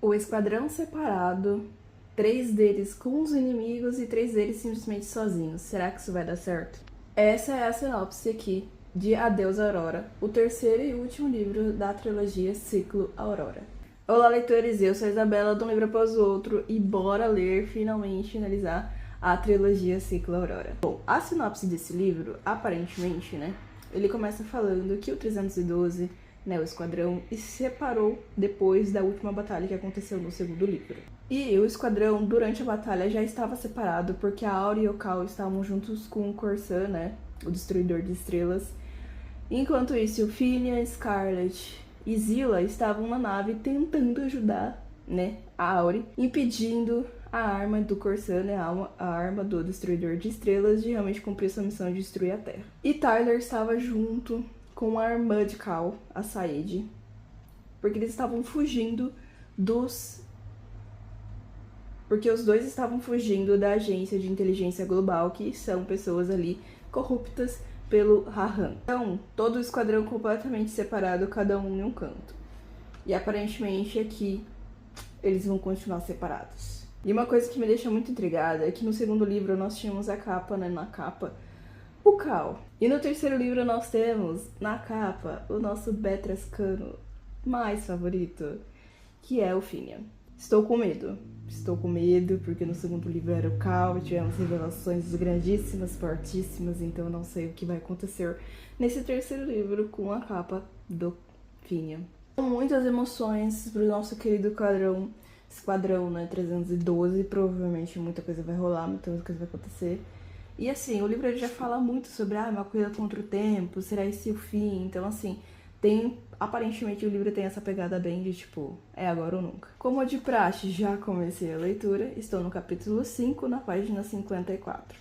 O esquadrão separado, 3 deles com os inimigos e 3 deles simplesmente sozinhos. Será que isso vai dar certo? Essa é a sinopse aqui de Adeus Aurora, o terceiro e último livro da trilogia Ciclo Aurora. Olá, leitores, eu sou a Isabela, de um livro após o outro, e bora ler, finalmente, finalizar a trilogia Ciclo Aurora. Bom, a sinopse desse livro, aparentemente, né, ele começa falando que o 312, né, o esquadrão, se separou depois da última batalha que aconteceu no segundo livro. E o esquadrão, durante a batalha, já estava separado porque a Auri e o Cal estavam juntos com o Corsan, né, o Destruidor de Estrelas. Enquanto isso, o Finian, Scarlet e Zilla estavam na nave tentando ajudar, né, a Auri, impedindo a arma do Corsan, né, a arma do Destruidor de Estrelas, de realmente cumprir sua missão de destruir a Terra. E Tyler estava junto com a irmã de Cal, a Sayid, porque eles estavam fugindo porque os dois estavam fugindo da agência de inteligência global, que são pessoas ali corruptas pelo Rahan. Então, todo o esquadrão completamente separado, cada um em um canto. E aparentemente aqui eles vão continuar separados. E uma coisa que me deixa muito intrigada é que no segundo livro nós tínhamos a capa, né, na capa, o Cal. E no terceiro livro nós temos, na capa, o nosso Betrascano mais favorito, que é o Finian. Estou com medo, porque no segundo livro era o Cal, tivemos revelações grandíssimas, fortíssimas, então eu não sei o que vai acontecer nesse terceiro livro com a capa do Finian. Muitas emoções pro nosso querido esquadrão, né, 312, provavelmente muita coisa vai rolar, muita coisa vai acontecer. E assim, o livro já fala muito sobre uma coisa contra o tempo, será esse o fim? Então assim, aparentemente o livro tem essa pegada bem de tipo, é agora ou nunca. Como de praxe, já comecei a leitura, estou no capítulo 5, na página 54.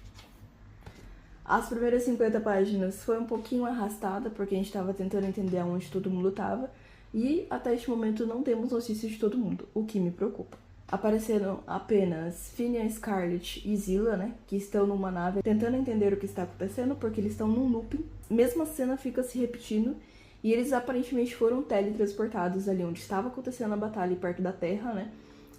As primeiras 50 páginas foi um pouquinho arrastada, porque a gente estava tentando entender aonde todo mundo estava, e até este momento não temos notícias de todo mundo, o que me preocupa. Apareceram apenas Finian, Scarlet e Zilla, né, que estão numa nave tentando entender o que está acontecendo, porque eles estão num looping. Mesma cena fica se repetindo, e eles aparentemente foram teletransportados ali onde estava acontecendo a batalha, perto da Terra, né.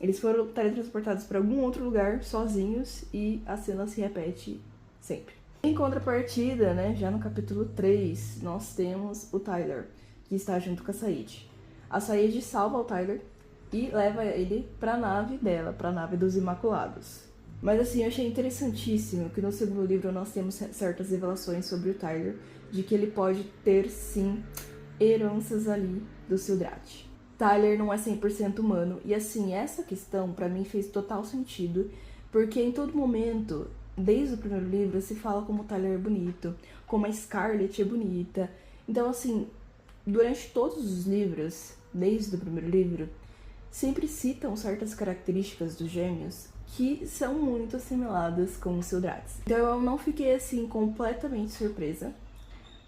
Eles foram teletransportados para algum outro lugar, sozinhos, e a cena se repete sempre. Em contrapartida, né, já no capítulo 3, nós temos o Tyler, que está junto com a Sayid. A Sayid salva o Tyler e leva ele pra nave dela, pra nave dos Imaculados. Mas assim, eu achei interessantíssimo que no segundo livro nós temos certas revelações sobre o Tyler, de que ele pode ter, sim, heranças ali do Sildrath. Tyler não é 100% humano, e assim, essa questão pra mim fez total sentido, porque em todo momento, desde o primeiro livro, se fala como o Tyler é bonito, como a Scarlet é bonita. Então assim, durante todos os livros, desde o primeiro livro, sempre citam certas características dos gêmeos que são muito assimiladas com os Sildraths. Então eu não fiquei assim completamente surpresa,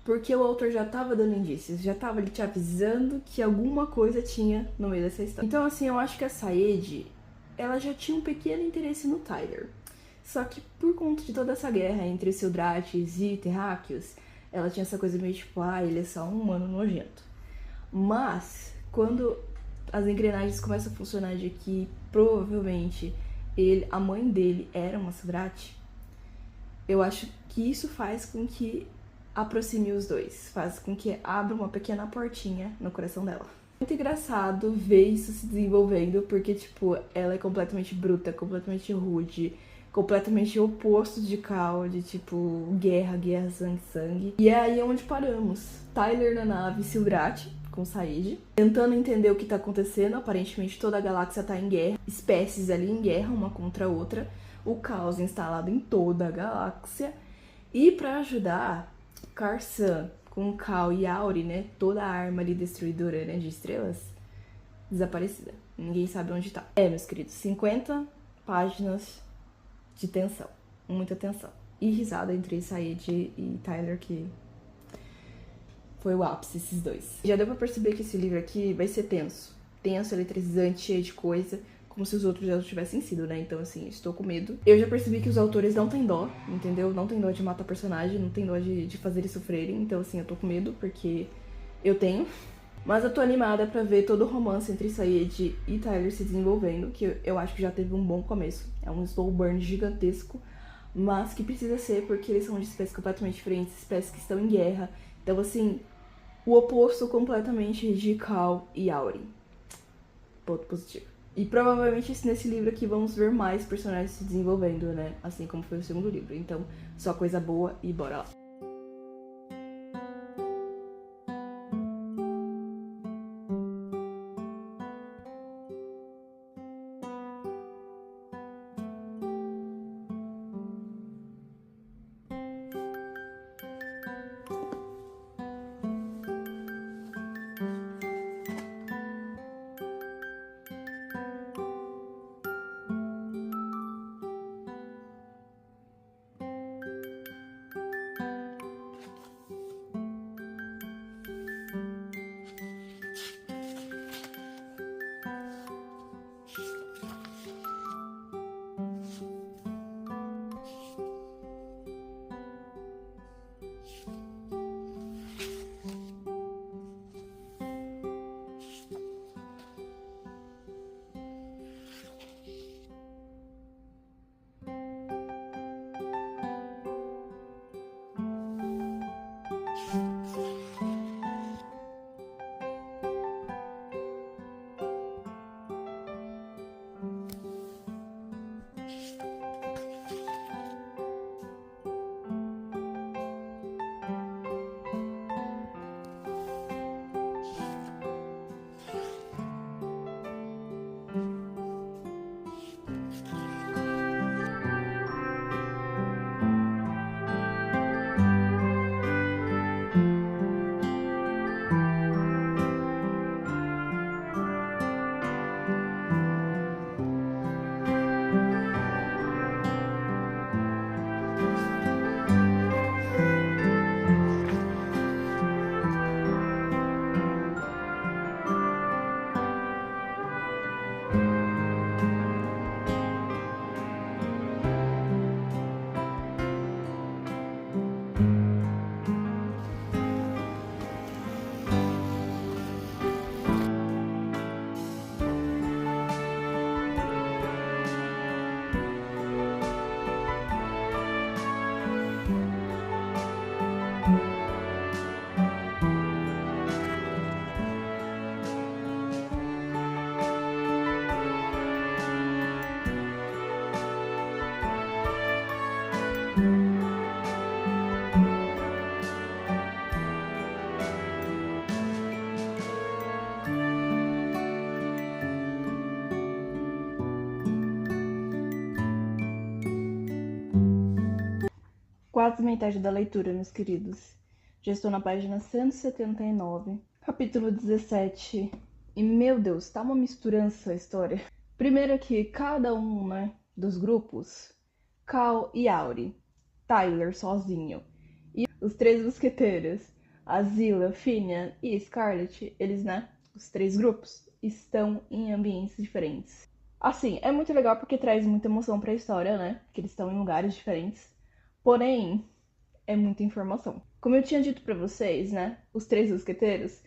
porque o autor já estava dando indícios, já estava ali te avisando que alguma coisa tinha no meio dessa história. Então assim, eu acho que a Sayid, ela já tinha um pequeno interesse no Tyler. Só que por conta de toda essa guerra entre Sildraths e Terráqueos, ela tinha essa coisa meio tipo, ele é só um humano nojento. Mas quando as engrenagens começam a funcionar de que provavelmente a mãe dele era uma Sildrath, eu acho que isso faz com que aproxime os dois, faz com que abra uma pequena portinha no coração dela. Muito engraçado ver isso se desenvolvendo, porque tipo, ela é completamente bruta, completamente rude, completamente oposto de Cal, de tipo, guerra, sangue. E é aí onde paramos. Tyler na nave Sildrath, com Sayid, tentando entender o que tá acontecendo. Aparentemente toda a galáxia tá em guerra, espécies ali em guerra, uma contra a outra, o caos instalado em toda a galáxia. E pra ajudar, Corsan, com Cal e Auri, né, toda a arma ali destruidora, né, de estrelas, desaparecida. Ninguém sabe onde tá. Meus queridos, 50 páginas de tensão, muita tensão. E risada entre Sayid e Tyler, que foi o ápice, esses dois. Já deu pra perceber que esse livro aqui vai ser tenso. Tenso, eletrizante, cheio de coisa, como se os outros já tivessem sido, né? Então, assim, estou com medo. Eu já percebi que os autores não têm dó, entendeu? Não tem dó de matar personagem, não tem dó de fazer eles sofrerem. Então, assim, eu tô com medo, porque eu tenho. Mas eu tô animada pra ver todo o romance entre Sayid e Tyler se desenvolvendo, que eu acho que já teve um bom começo. É um slow burn gigantesco, mas que precisa ser porque eles são de espécies completamente diferentes, espécies que estão em guerra. Então, assim, o oposto completamente de Cal e Auri. Ponto positivo. E provavelmente nesse livro aqui vamos ver mais personagens se desenvolvendo, né? Assim como foi o segundo livro. Então, só coisa boa e bora lá. Quase metade da leitura, meus queridos. Já estou na página 179, capítulo 17. E, meu Deus, tá uma misturança a história. Primeiro aqui, cada um, né, dos grupos, Cal e Auri, Tyler sozinho, e os três mosqueteiros, a Zilla, Finian e Scarlet, eles, né, os três grupos, estão em ambientes diferentes. Assim, é muito legal porque traz muita emoção pra história, né, que eles estão em lugares diferentes. Porém, é muita informação. Como eu tinha dito pra vocês, né? Os três mosqueteiros,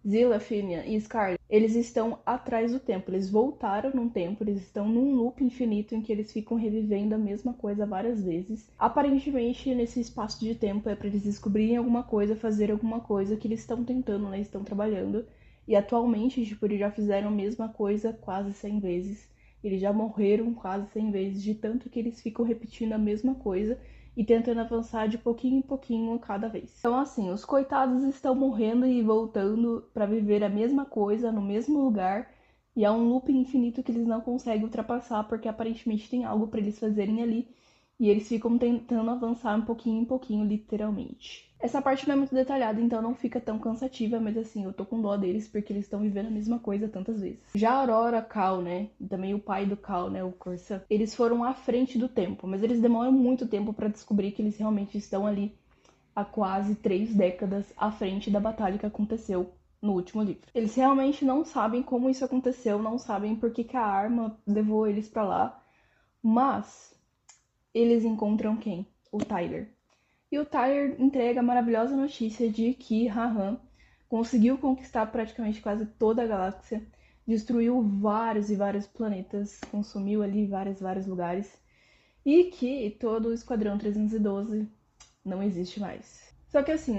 Zilla, Finian e Scarlet, eles estão atrás do tempo. Eles voltaram num tempo, eles estão num loop infinito em que eles ficam revivendo a mesma coisa várias vezes. Aparentemente, nesse espaço de tempo é pra eles descobrirem alguma coisa, fazer alguma coisa que eles estão tentando, né? Estão trabalhando. E atualmente, tipo, eles já fizeram a mesma coisa quase 100 vezes. Eles já morreram quase 100 vezes, de tanto que eles ficam repetindo a mesma coisa e tentando avançar de pouquinho em pouquinho cada vez. Então, assim, os coitados estão morrendo e voltando para viver a mesma coisa no mesmo lugar, e é um loop infinito que eles não conseguem ultrapassar porque aparentemente tem algo para eles fazerem ali, e eles ficam tentando avançar um pouquinho em pouquinho, literalmente. Essa parte não é muito detalhada, então não fica tão cansativa, mas assim, eu tô com dó deles porque eles estão vivendo a mesma coisa tantas vezes. Já a Aurora, Cal, né, e também o pai do Cal, né, o Corsan, eles foram à frente do tempo, mas eles demoram muito tempo pra descobrir que eles realmente estão ali há quase 3 décadas à frente da batalha que aconteceu no último livro. Eles realmente não sabem como isso aconteceu, não sabem por que a arma levou eles pra lá, mas eles encontram quem? O Tyler. E o Tyler entrega a maravilhosa notícia de que Raham conseguiu conquistar praticamente quase toda a galáxia, destruiu vários e vários planetas, consumiu ali vários lugares, e que todo o Esquadrão 312 não existe mais. Só que assim,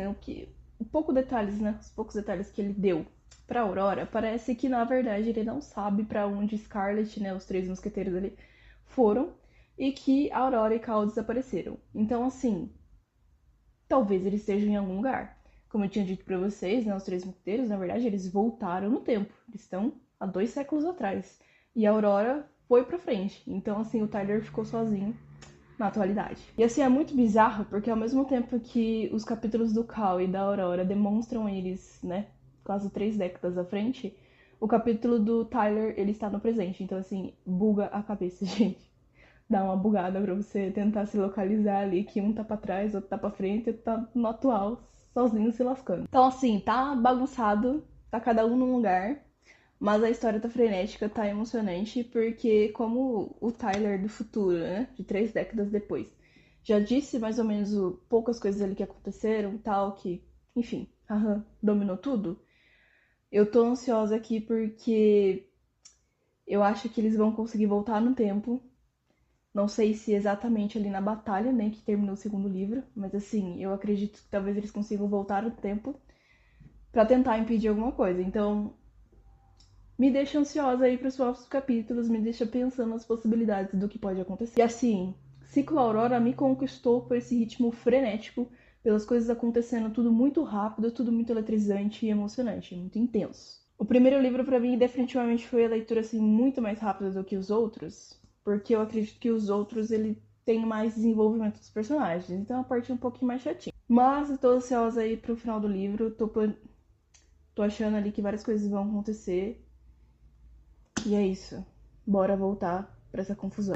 os poucos detalhes que ele deu pra Aurora, parece que na verdade ele não sabe pra onde Scarlet, né, os três mosqueteiros ali, foram, e que a Aurora e Cal desapareceram. Então assim, talvez eles estejam em algum lugar. Como eu tinha dito pra vocês, né, os três mosqueteiros, na verdade, eles voltaram no tempo. Eles estão há 2 séculos atrás. E a Aurora foi pra frente. Então, assim, o Tyler ficou sozinho na atualidade. E assim, é muito bizarro, porque ao mesmo tempo que os capítulos do Cal e da Aurora demonstram eles, né, quase 3 décadas à frente, o capítulo do Tyler, ele está no presente. Então, assim, buga a cabeça, gente. Dá uma bugada pra você tentar se localizar ali, que um tá pra trás, outro tá pra frente, outro tá no atual, sozinho se lascando. Então, assim, tá bagunçado, tá cada um num lugar, mas a história tá frenética, tá emocionante, porque como o Tyler do futuro, né, de 3 décadas depois, já disse mais ou menos poucas coisas ali que aconteceram, tal, que, enfim, dominou tudo. Eu tô ansiosa aqui porque eu acho que eles vão conseguir voltar no tempo. Não sei se exatamente ali na batalha, né, que terminou o segundo livro, mas assim, eu acredito que talvez eles consigam voltar no tempo pra tentar impedir alguma coisa. Então, me deixa ansiosa aí pros próximos capítulos, me deixa pensando nas possibilidades do que pode acontecer. E assim, Ciclo Aurora me conquistou por esse ritmo frenético, pelas coisas acontecendo tudo muito rápido, tudo muito eletrizante e emocionante, muito intenso. O primeiro livro pra mim definitivamente foi a leitura assim muito mais rápida do que os outros, porque eu acredito que os outros ele tem mais desenvolvimento dos personagens, então a parte um pouquinho mais chatinha. Mas eu tô ansiosa aí pro final do livro, tô achando ali que várias coisas vão acontecer. E é isso. Bora voltar pra essa confusão.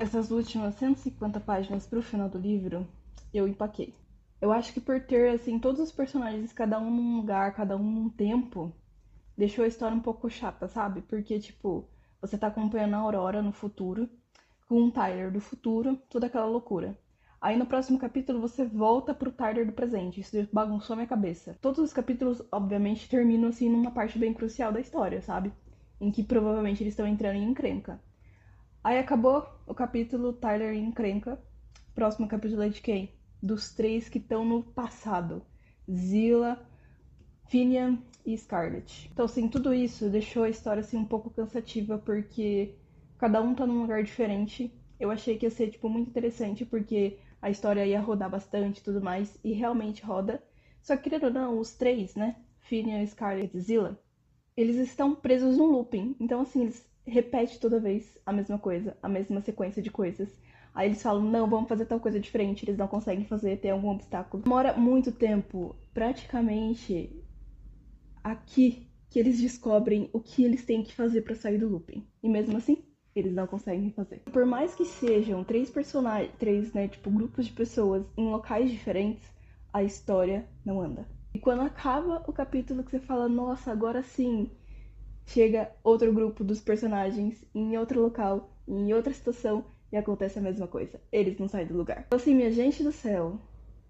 Essas últimas 150 páginas pro final do livro, eu empaquei. Eu acho que por ter, assim, todos os personagens, cada um num lugar, cada um num tempo, deixou a história um pouco chata, sabe? Porque, tipo, você tá acompanhando a Aurora no futuro, com o Tyler do futuro, toda aquela loucura. Aí no próximo capítulo você volta pro Tyler do presente. Isso bagunçou minha cabeça. Todos os capítulos, obviamente, terminam assim numa parte bem crucial da história, sabe? Em que provavelmente eles estão entrando em encrenca. Aí acabou o capítulo Tyler em encrenca. Próximo capítulo é de quem? Dos 3 que estão no passado. Zilla, Finian e Scarlet. Então, assim, tudo isso deixou a história assim um pouco cansativa, porque cada um tá num lugar diferente. Eu achei que ia ser, tipo, muito interessante, porque a história ia rodar bastante e tudo mais, e realmente roda. Só que, querendo ou não, os 3, né? Finian, Scarlet e Zilla, eles estão presos num looping. Então, assim, eles repetem toda vez a mesma coisa, a mesma sequência de coisas. Aí eles falam, não, vamos fazer tal coisa diferente. Eles não conseguem fazer, tem algum obstáculo. Demora muito tempo, praticamente aqui, que eles descobrem o que eles têm que fazer pra sair do looping. E mesmo assim, eles não conseguem fazer. Por mais que sejam 3 personagens, 3, né, tipo, grupos de pessoas em locais diferentes, a história não anda. E quando acaba o capítulo que você fala, nossa, agora sim, chega outro grupo dos personagens em outro local, em outra situação, e acontece a mesma coisa. Eles não saem do lugar. Então, assim, minha gente do céu,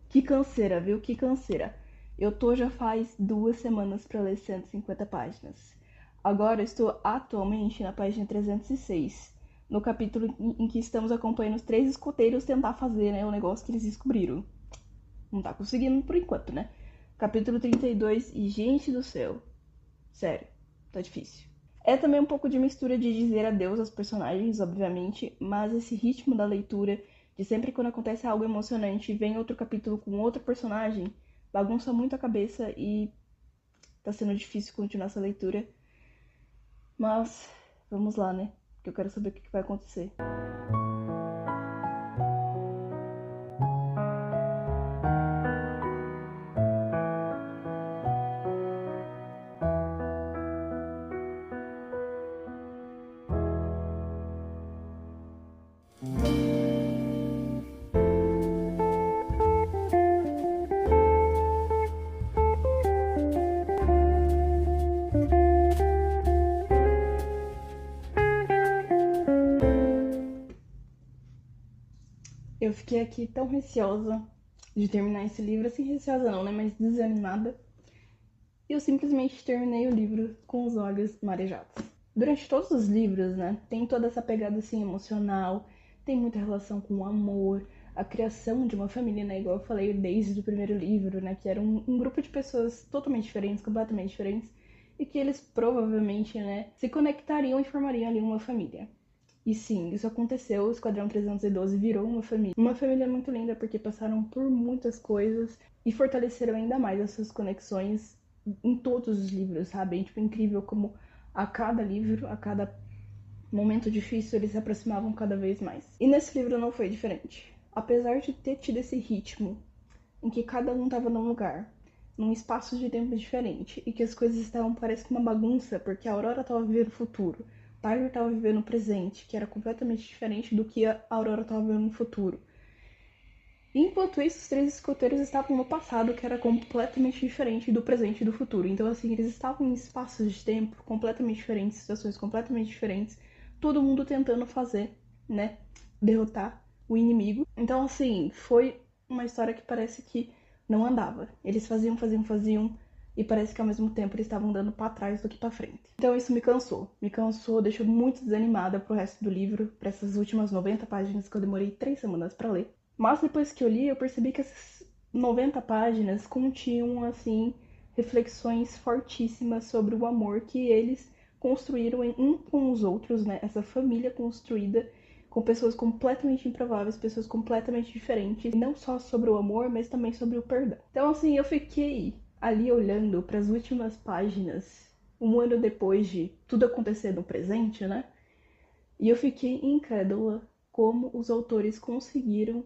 que canseira, viu? Que canseira. Eu tô já faz 2 semanas pra ler 150 páginas. Agora eu estou atualmente na página 306, no capítulo em que estamos acompanhando os 3 escoteiros tentar fazer, né, o negócio que eles descobriram. Não tá conseguindo por enquanto, né? Capítulo 32 e gente do céu. Sério, tá difícil. É também um pouco de mistura de dizer adeus aos personagens, obviamente, mas esse ritmo da leitura, de sempre quando acontece algo emocionante e vem outro capítulo com outro personagem, bagunça muito a cabeça e tá sendo difícil continuar essa leitura. Mas vamos lá, né? Porque eu quero saber o que vai acontecer. Eu fiquei aqui tão receosa de terminar esse livro, assim, receosa não, né, mas desanimada. E eu simplesmente terminei o livro com os olhos marejados. Durante todos os livros, né, tem toda essa pegada, assim, emocional, tem muita relação com o amor, a criação de uma família, né, igual eu falei desde o primeiro livro, né, que era um grupo de pessoas totalmente diferentes, completamente diferentes, e que eles provavelmente, né, se conectariam e formariam ali uma família. E sim, isso aconteceu, o Esquadrão 312 virou uma família. Uma família muito linda porque passaram por muitas coisas e fortaleceram ainda mais as suas conexões em todos os livros, sabe? É tipo incrível como a cada livro, a cada momento difícil, eles se aproximavam cada vez mais. E nesse livro não foi diferente. Apesar de ter tido esse ritmo em que cada um estava num lugar, num espaço de tempo diferente, e que as coisas estavam, parece que uma bagunça, porque a Aurora estava vivendo o futuro, Tyler estava vivendo o presente, que era completamente diferente do que a Aurora estava vivendo no futuro. E enquanto isso, os três escoteiros estavam no passado, que era completamente diferente do presente e do futuro. Então, assim, eles estavam em espaços de tempo completamente diferentes, situações completamente diferentes, todo mundo tentando fazer, né, derrotar o inimigo. Então, assim, foi uma história que parece que não andava. Eles faziam, e parece que ao mesmo tempo eles estavam dando pra trás do que pra frente. Então isso me cansou, deixou muito desanimada pro resto do livro, pra essas últimas 90 páginas que eu demorei 3 semanas pra ler. Mas depois que eu li, eu percebi que essas 90 páginas continham, assim, reflexões fortíssimas sobre o amor que eles construíram um com os outros, né? Essa família construída com pessoas completamente improváveis, pessoas completamente diferentes, e não só sobre o amor, mas também sobre o perdão. Então, assim, eu fiquei ali olhando para as últimas páginas, um ano depois de tudo acontecer no presente, né? E eu fiquei incrédula como os autores conseguiram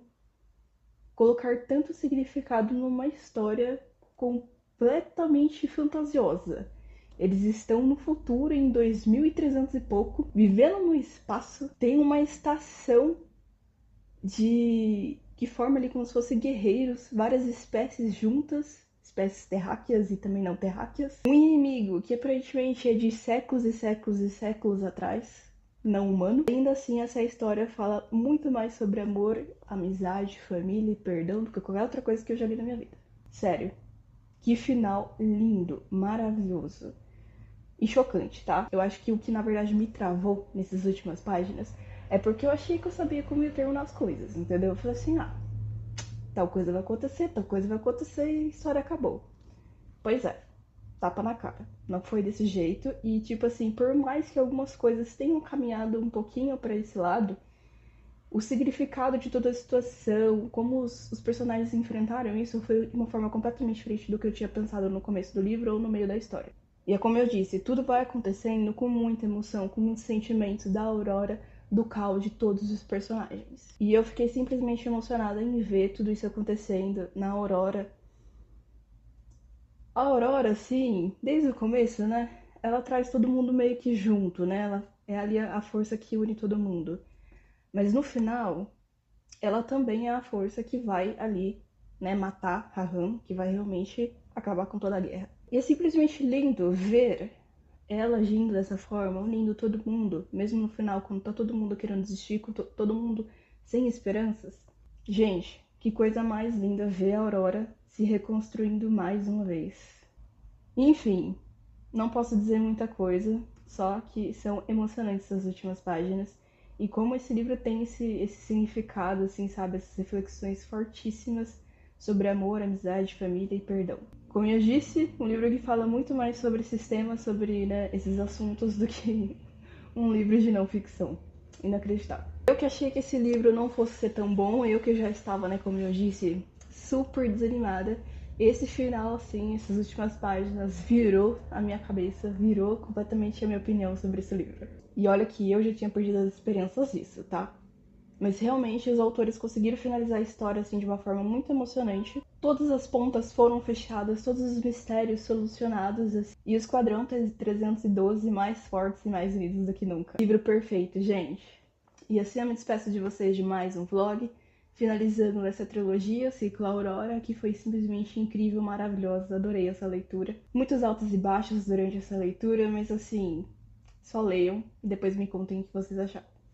colocar tanto significado numa história completamente fantasiosa. Eles estão no futuro, em 2300 e pouco, vivendo no espaço. Tem uma estação que forma ali como se fossem guerreiros, várias espécies juntas, espécies terráqueas e também não terráqueas. Um inimigo que aparentemente é de séculos e séculos e séculos atrás, não humano. Ainda assim, essa história fala muito mais sobre amor, amizade, família e perdão do que qualquer outra coisa que eu já li na minha vida. Sério. Que final lindo, maravilhoso e chocante, tá? Eu acho que o que na verdade me travou nessas últimas páginas é porque eu achei que eu sabia como ia terminar as coisas, entendeu? Eu falei assim, tal coisa vai acontecer e a história acabou. Pois é, tapa na cara. Não foi desse jeito e, tipo assim, por mais que algumas coisas tenham caminhado um pouquinho pra esse lado, o significado de toda a situação, como os personagens enfrentaram isso, foi de uma forma completamente diferente do que eu tinha pensado no começo do livro ou no meio da história. E é como eu disse, tudo vai acontecendo com muita emoção, com muitos sentimentos da Aurora, do Cal, de todos os personagens. E eu fiquei simplesmente emocionada em ver tudo isso acontecendo na Aurora. A Aurora, sim, desde o começo, né? Ela traz todo mundo meio que junto, né? Ela é ali a força que une todo mundo. Mas no final, ela também é a força que vai ali, né, matar Raham, que vai realmente acabar com toda a guerra. E é simplesmente lindo ver ela agindo dessa forma, unindo todo mundo, mesmo no final, quando tá todo mundo querendo desistir, com todo mundo sem esperanças. Gente, que coisa mais linda ver a Aurora se reconstruindo mais uma vez. Enfim, não posso dizer muita coisa, só que são emocionantes essas últimas páginas. E como esse livro tem esse significado, assim, sabe? Essas reflexões fortíssimas sobre amor, amizade, família e perdão. Como eu disse, um livro que fala muito mais sobre esses temas, sobre, né, esses assuntos, do que um livro de não ficção. Inacreditável. Eu que achei que esse livro não fosse ser tão bom, eu que já estava, né, como eu disse, super desanimada. Esse final, assim, essas últimas páginas, virou a minha cabeça, virou completamente a minha opinião sobre esse livro. E olha que eu já tinha perdido as esperanças disso, tá? Mas realmente os autores conseguiram finalizar a história assim de uma forma muito emocionante. Todas as pontas foram fechadas, todos os mistérios solucionados, assim, e o Esquadrão 312 mais fortes e mais unidos do que nunca. Livro perfeito, gente. E assim eu me despeço de vocês de mais um vlog, finalizando essa trilogia, Ciclo Aurora, que foi simplesmente incrível, maravilhosa, adorei essa leitura. Muitos altos e baixos durante essa leitura, mas assim, só leiam e depois me contem o que vocês acharam.